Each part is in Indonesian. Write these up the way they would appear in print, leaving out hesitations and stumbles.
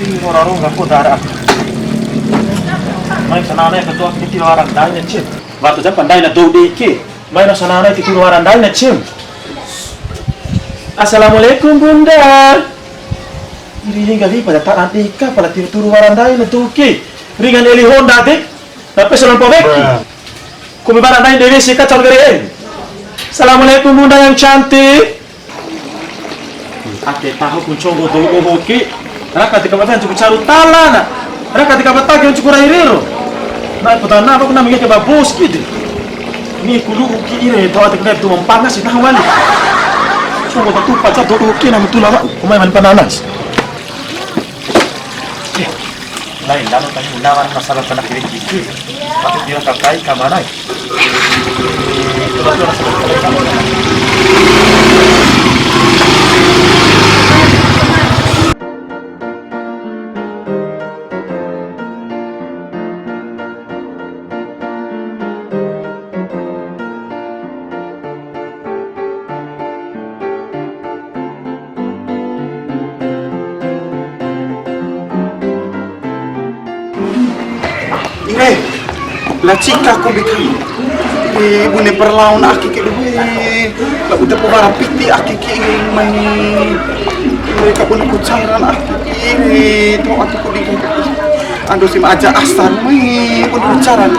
Ini orang-orang nggak kok darah. Main sana naik ketua kita orang dai na cim. Waktu jam pandai na do deke. Main sana naik kita orang dai na cim. Assalamualaikum bunda. Ini kali pada tak antika pada turu orang dai na tuki. Ringan eli Honda dek. Tapi selon pobek. Kumi barang dai dewi sih kacau gere. Assalamualaikum bunda yang cantik. Ate tahu kuncong do oboki. Raka tika batan cukup caru talana. Raka tika batagi yang cukup rairero. Nah, petana apa kuna mengike babos gitu. Ni kudu uki ire to ate kena tu mempanas ita wali. Cuma batu pacat do uki na mutula kumai man pananas. Lain dalam tadi unawan masalah tanah kiri kiri. Tapi dia kakai kamanai. Coba la chica ko bikin bune perlawan aki ke duwe la udah pembara piti aki ke mai mereka pun kucaran aki ini to aku ko bikin ando sim aja asal mai pun kucaran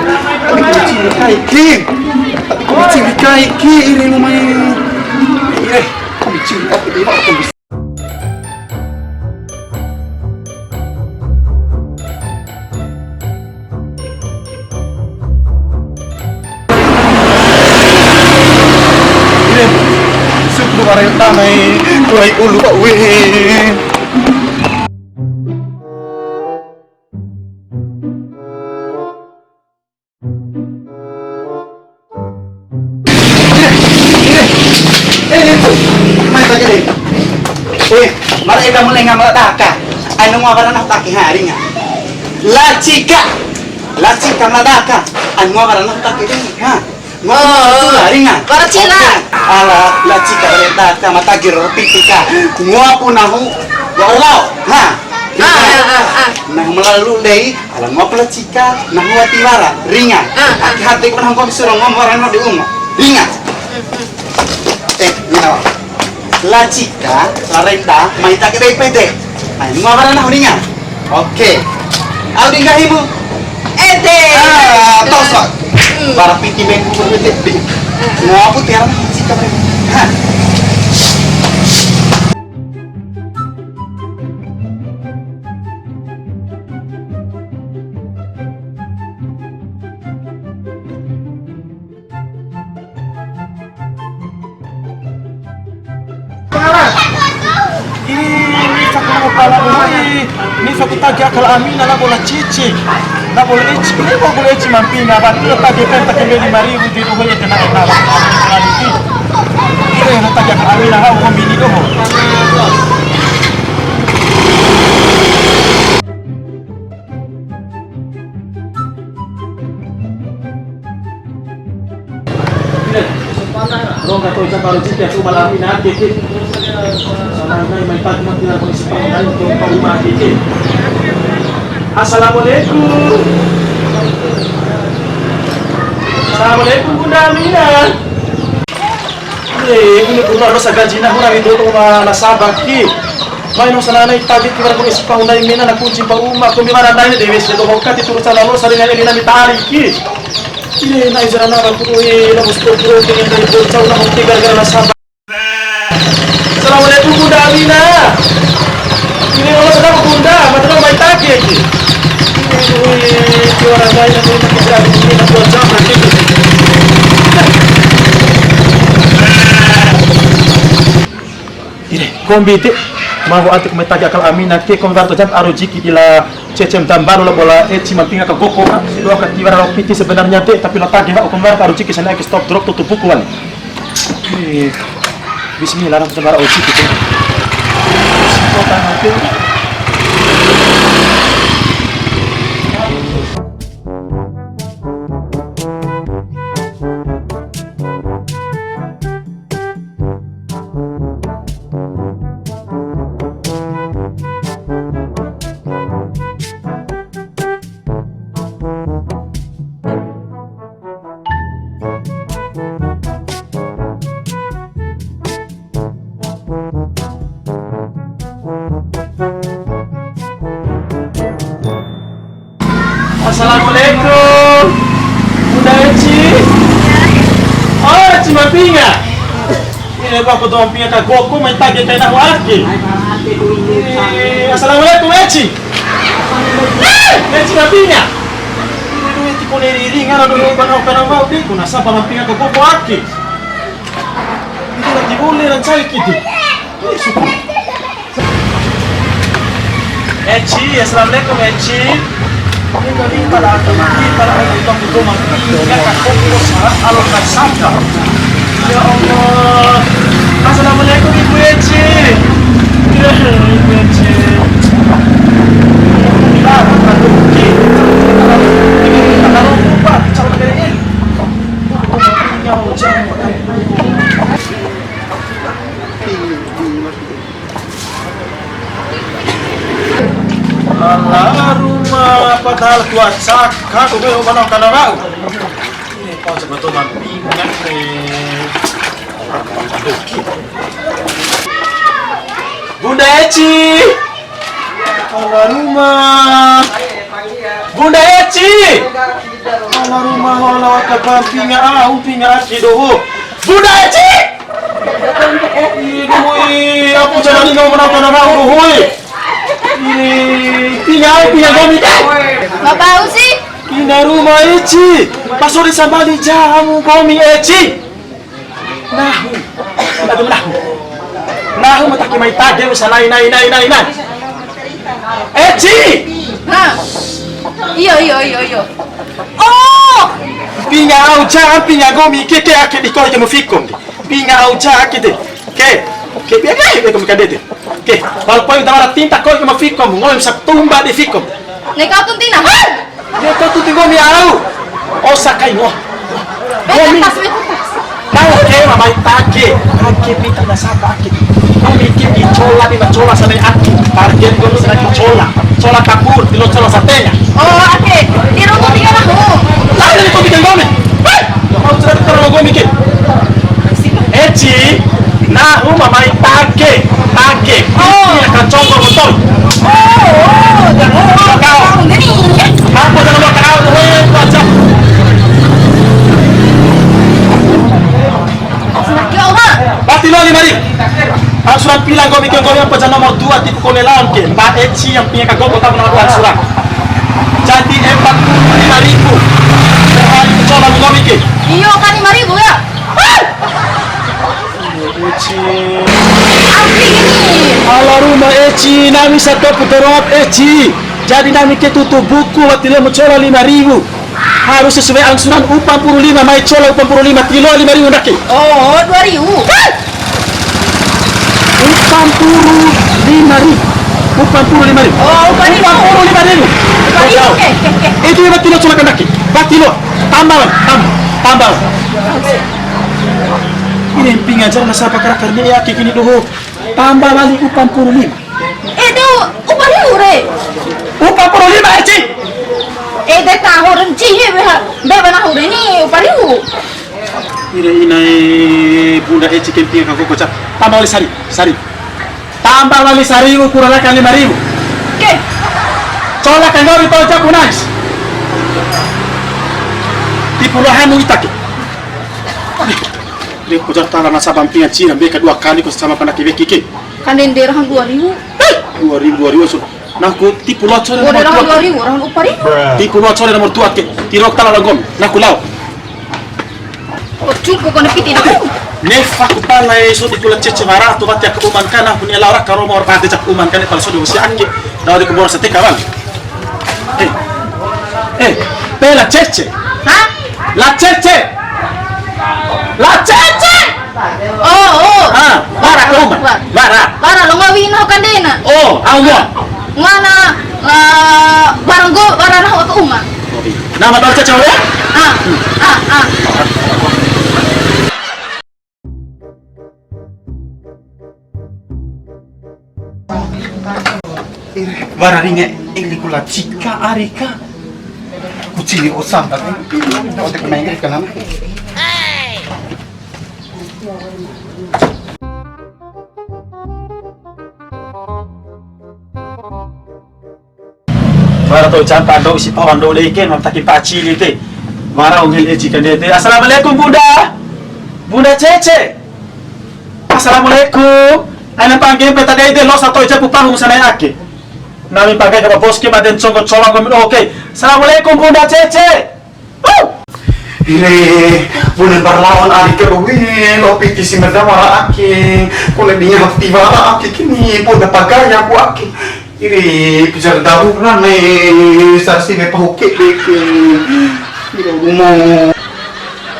tapi ko ciri kai ki tapi ko ciri kai ki ini mai ko ciri aku dia aku barang tanai kuai ulu pak weh. Mai tak jadi. Weh, mara ida mulai ngamal taka. Anu ngabaran nak taki hari nga. La chica madaka. Anu ngabaran nak taki ha. Ringan. Para cina. Ala la chica reta kama tagir pitika. Ngua punahu wa Allah. Ha. Nah melalui dei ala ngua pula chica nah ngua tiwara ringan. Hati ko nang ko bisuron ngomong di umma. Ringan. Ginawa. La chica la reta mai tak dei pede. Ai ngua bara nah ringan. Oke. Audi gahimu. Ede. Tosok. Para piti bengku berbeda. Mau apa tiara jika mereka? Ini satu tagi akal amin ala bola cici. Na boleh eci, ini kok boleh eci mampina, tapi letak dia kan tak kembali 5.000 di rumah yang kena enak. Ini letak dia kami lah, orang bini doh. Rong kata ucap baru cinta tu malam ini nanti. Sama naik main pagi nanti nak mengisi panggilan untuk rumah kita. Assalamualaikum. Assalamualaikum Bunda Amina. Ini Bunda rasa gaji nak orang itu tu nasabah ki. Main usah nanti tadi kita nak isi panggilan ini nak kunci rumah. Kami mana nanti dewi sedo hokat itu urusan lalu sering ini nak tarik ki. Ini naik jalan apa tu nak mesti turun dengan dari bocah nak mesti gara-gara nasabah. Assalamualaikum Bunda Amina. Ini orang sedang Bunda, macam main tadi lagi. Ini orang lain yang boleh kita ini nak buat jam lagi. Ini kombi itu mau atik metagi akal Amina ke kombi tu jam arujiki ila cecem tambah lo bola cuma tinggal ke goko itu akan tiba lo piti sebenarnya dek tapi lo tadi nak kombi arujiki sana ke stop drop tutup bukuan. Bismillah kita bara uji kita. Kota nanti. Assalamualaikum. Bunda Eci. Oh, Eci mapinga. Ini apa tuh mapinga ka goko main tagi kay na waki. Assalamualaikum Eci. Eci mapinga. Ini Eci ko niriring ano do banaw mau di ko nasa mapinga ka goko waki. Ini lagi boleh lang saya kiti. Eci, assalamualaikum Eci. Ini kali para teman para orang itu mengingkat fokus alur kasada. Ya Allah. Assalamualaikum Ibu Eci. Ya Ibu Eci. Kalau lupa cara ini. Alah rumah padahal kuat saka tuh gue banyak karena mau ini kau sebetulnya pingat nih Bunda Eci. Alah rumah Bunda Eci. Alah rumah alah kapan pingat doh Bunda Eci. Ini aku jangan ini mau karena mau doh pinga kami kan? Nggak tahu sih. Pindah rumah Eci. Pasori sama di jamu kami Eci. Nahu mataki may tagya mo sa nai. Eci. Hah? Iyo. Oh! Pinga au jangan pinga kami keke ake di kau kamu fikom. Pinga au jangan kete. Ke biar kamu kadete. Oke, walaupun kita tinta kau cuma fikom, ngomong bisa tumba di fikom. Nekau tuh tina. Dia tuh tinggal miau. Oh sakai ngoh. Betas. Mau ke mama itake. Ake pita na sapa ake. Kami kiki cola di cola sa ake. Target ko sa cola. Cola kapur, tilo cola sa tenga. Oh, oke. Di rumah tinggal aku. Lalu ko bikin gomi. Mau cerita terus gomi ke. Eci, nah mama itake. Oh, ya kan congkol betul. Oh, jangan kau. Ini. Apa jangan mau kau baca. Ya Allah. Batilo 5.000. Ang surat bilang kau bikin kau yang pejan nomor 2 tipe kau nelan ke. Mbak Eci yang punya kagok tak menawar surat. Jadi 45.000. Sehari coba kau bikin. Iyo kan 5.000 ya. Eci. Asli ini. Ala rumah Eci, nami satu puterot Eci. Jadi nami ketutup buku watile mencola 5.000. Harus sesuai angsuran upah 45, mai cola upah 45, kilo 5.000 naki. Oh, 2.000. Upah 45.000. Upah 45.000. Oh, upah 45.000. Oke. Itu yang batilo cola naki. Batilo, tambah. Ini pinga aja nasa pakarakarnya ya kini doho. Tambah lagi upah 45. Itu upah liure. Upah 45 Eci. Ede tahun cihe beba nahu ini upah liu. Ini Bunda Eci kemping aku kocak. Tambah lagi sari. Tambah lagi sari ukuran akan 5.000. Oke. Cola kan kau itu aja punais. Di puluhanmu itake. Dia kocak tanah nasa bampingan Cina mereka 2 kali kau sama panak kiki. Kan dender hang 2.000. 2.000 so. Nah ku tipu locor Udah nomor 2. 2.000 orang upah liu. Tipu locor nomor 2 ke. Tirok tanah lagom. Nah ku lau. Oh, cukup kau nepiti nak. Nefa kepala so di kulat cece marah tu batia keuman kana punya laura karo mau pate cak uman kana kalau so di usia ake. Dah di kubur sate kawan. Bela cece. Hah? La cece. Oh. Bara keuman. Bara. Lo ngawin ho kan dena. Oh, awak. Ngana barang nahu ke umah. Nama dol cece ya? Ah. Vararinge ilikula chika arika kuchili osam tapi no te kuna ingre kana Bara to janta do si pawan do leken mantaki pacili te. Mara ungil e jika dete. Assalamualaikum Bunda. Bunda Cece. Assalamualaikum. Ana panggil peta dete lo sato ija pupang sana yake. Nami pakai ke boske baden chongo cholang gomi oke. Assalamualaikum Bunda Cece. Ire, bulan berlawan adik kerugi, lo pikir si merdawara aki, kulit dia aktiva aki kini, pun dapat gaya aku aki. Ire, pijar darurat nih, sarsi me pahuke deke. Ire rumah,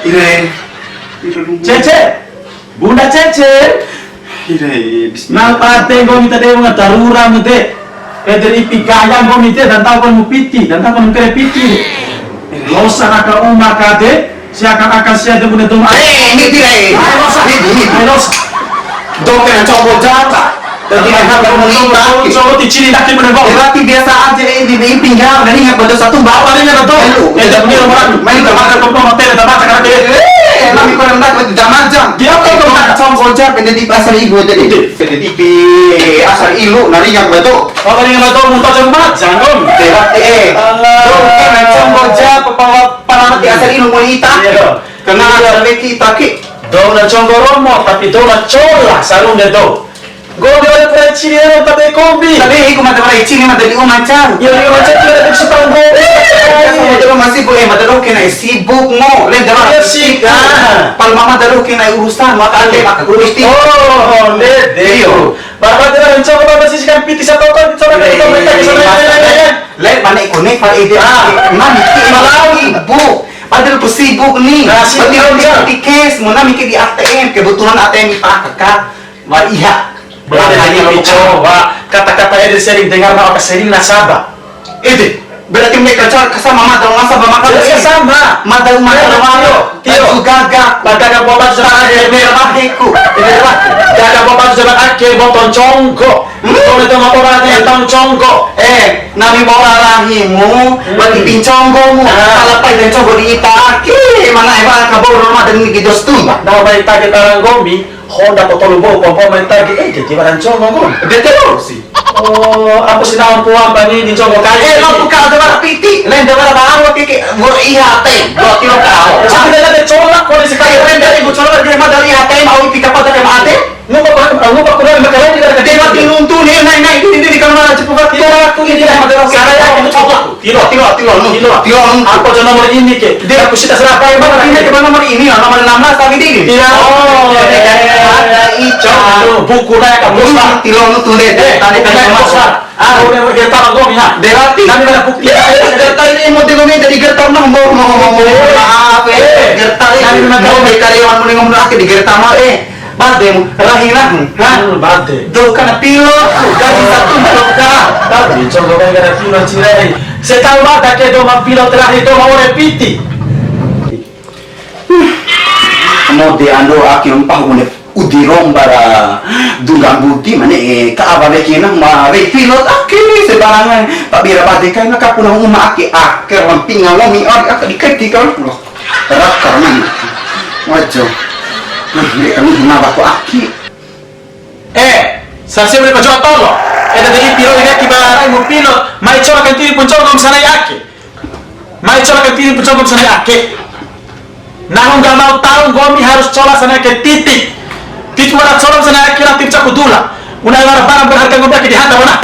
ire rumah. Cece. Bunda Cece. Ire, bismillah. Nang pate gomi tade mga darura mo de. Dari pigaya gomi de dan tahu kan mu piti, dan tahu kan mu kere piti. Losa naka uma kade, siakan akan siya de bunda dum. Ini dire. Ay losa. Dok yang coba jata. Jadi mereka bermenita. Coba ticini nakil bunda bawa. Berarti biasa aja ini di pinggang dari yang pada satu bawah ini ada tuh. Tidak punya orang. Main tempat kau hotel tempat karena dia. Kami kurang tak jam-jam. Dia apa kau tak Coba jat pendidik pasar ibu jadi. Pendidik asal ilu nari yang betul. Kau tadi yang betul muntah jembat jangan. Berarti dok yang coba jat pepawa para mati asal ilu wanita. Karena ada kita ki. Do na chongo romo tapi do na chola sarung de do. Go de wala pra chini na tapi kombi. Tapi aku mata para icini mata di umacan. Ya ya macam tu ada si tang go. Kamu jangan masih boleh mata dok kena sibuk mo. Lain jangan Ya, sih. Pal mama dok kena urusan maka ande maka gurusti. Oh, le dio. Baba de na chongo baba si kan piti sa toko chongo de to mereka di sana. Lain mana ikonik para ide. Mana ibu. Padahal pesibuk nih. Padahal di case, mau mikir di ATM, kebetulan ATM kakak, iya. Berarti hanya coba kata-kata yang sering dengar nama sering nasabah. Itu berarti mereka cakap sama madal nasabah maka sama. madal Tio gagak Bagada bobat zaman merah heku. Gada bobat zaman ake boton congko. Kau itu mau orang yang tahu congko. Nami bola rahimu, bagi pinconggomu. Kalau pai dan conggo di itaki, mana eba kabur rumah dan migi dostum. Nah, baik tadi orang gomi, Honda potolo bo pompo main tadi jadi barang congko gomi. Dia terus sih. Oh, apa sih nama puang bani di congko kaya? Lo buka ada barang piti, lain ada barang baru kiki, buat IHT, buat tiro kau. Tapi dia ada colak kau di sekali Kaya dari ibu colok dari mana dari IHT mau pika pada MAT. Ngupa kurang makanan tidak ada. Dia tinuntu nih, naik ini di kamar cepat tiro aku ini dah ada Saya yang colak. Tiro. Aku aja nomor ini ke. Dia aku sita serapa yang mana Ini ini? ke nomor ini, nomor 16 tapi di ini. Tidak. Oh, ada ijo. Buku naik ke bos. Tilo nu tuh deh. Tadi kan bosar. Udah gertar gomi ha. Berarti Kami ada bukti. gertar ini mau digomit dari gertar mah mau maaf gertar ini mau karyawan mau ngomong lagi di gertar mah badem rahina Bante. do kana pilot gaji satu ka Tapi coba kau gara pilot cirai. Saya tahu ada ke doma pilot terakhir itu mau repiti. mau diando akhir umpah udah udirong bara dugang bukti mana kaabale kinang ma pilot akhir sebarangan pak bira badekai na kapunang uma akhir akhir lamping ngalomi akhir dikati kan loh terak karena wajo nah mereka kenapa kok akhir Sasi mereka jual tolo. Dari pilot ini kibarai mau pilot. Mai coba kan tiri pun coba sana yake. Mai coba kan tiri pun coba sana yake. Nah, nggak mau tahu gomi harus coba sana ke titik. Titik mana coba sana yake nanti bisa kudula. Unai mana barang berharga gomi di hantar mana?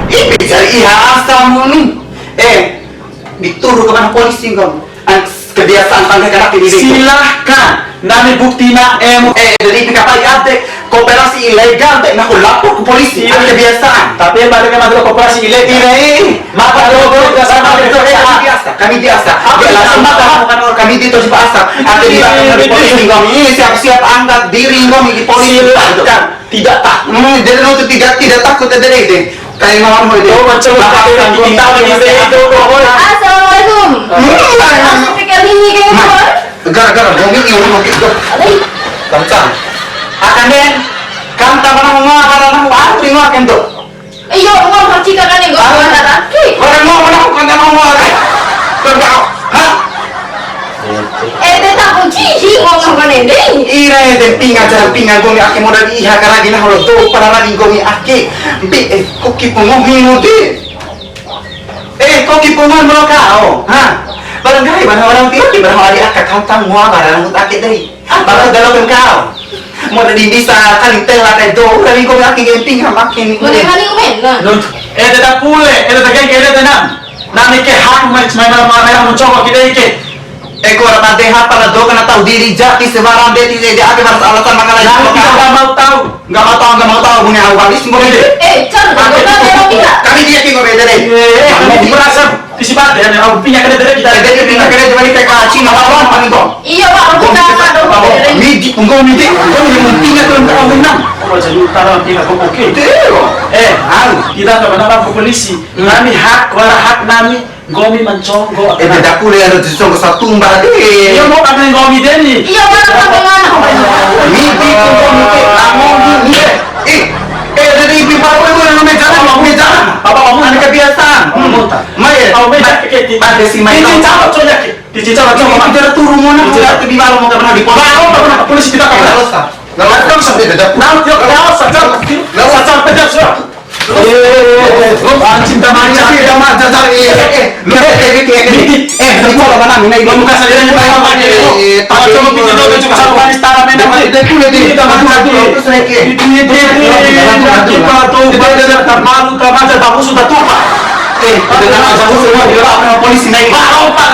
Ini cari ihasa muni. Dituru ke mana polisi kamu? Kebiasaan tangga kanak ini. Silahkan. Nami bukti na dari kapal ate kooperasi ilegal dek nak lapor ke polisi. Ada kebiasaan. tapi yang balik ke koperasi ilegal. Maka logo sama itu kami biasa. Langsung mata bukan orang kami itu biasa. Ada di belakang polisi kami ini siap-siap angkat diri kami di polisi. Tidak tak. Jadi untuk tidak takut ada deh. Kayak mau itu. Mencoba kita itu. Assalamualaikum. Langsung pikir ini kayak Gara-gara gomi ini mau gitu. Kancang. Akan den. Kanta mana mau karena mau aku ngomong kan tuh. iyo ngomong harus kan yang gue laki. Orang mau mana kanta mau ada. Hah? Dia tak kunci sih ngomong kan ini. Ina den pinga jalan pinga gomi ake modal iha karena gina holo to para lagi gomi ake bi koki pengohi mudi koki pengohi mo kau ha barangkali barang orang tiap di barang hari akak kantang mua barang mut ake dari barang dalam kau modal di bisa kali telah do kali gomi ake gen pinga makin Boleh kali umen lah. Eda pule, eda geng eda tenang. Nami ke hak main main mencoba kita ike. Eko orang deha pada do karena tahu diri jati sebarang deti dia ada harus alasan makanan Nami kita nggak mau tahu. nggak mau tahu punya awal ini semua ini Jangan kalau tidak. kami dia tinggal beda deh Kamu merasa disipat ya, aku punya kena dari kita. jadi pindah kena cuma di kaki malah paling kok Iya pak, aku tak midi enggak midi enggak pindah tuh enggak menang Kalau saya utara kita kok oke. Kita nggak pernah ke polisi. Nami hak, wala hak nami. Gomi mencongo. tidak boleh ada disongko satu mbak deh Iya mau kami gomi deni. Iya pak, aku mana? midi gomi ke namun ini dari ibu bapak itu yang meja Apa kamu ada kebiasaan Maya Kamu meja keketi. ada si Maya Dicicau coba ki. Dicicau coba. kita turun mana kita di malam mau pernah di polisi Baru pernah ke polisi kita nggak kan. usah nggak usah tidak Nah, yuk lewat saja. Lewat saja pedas sudah. Cinta manja. Cinta manja cari lu di kolam mana mina Lo muka saja yang bawa manja. Kalau coba pinjam dulu juga sama manis tara mena. Kita manja dulu. Kita tuh pada malu manja tahu sudah tuh pak. dengan aja semua dia polisi naik Baru pak.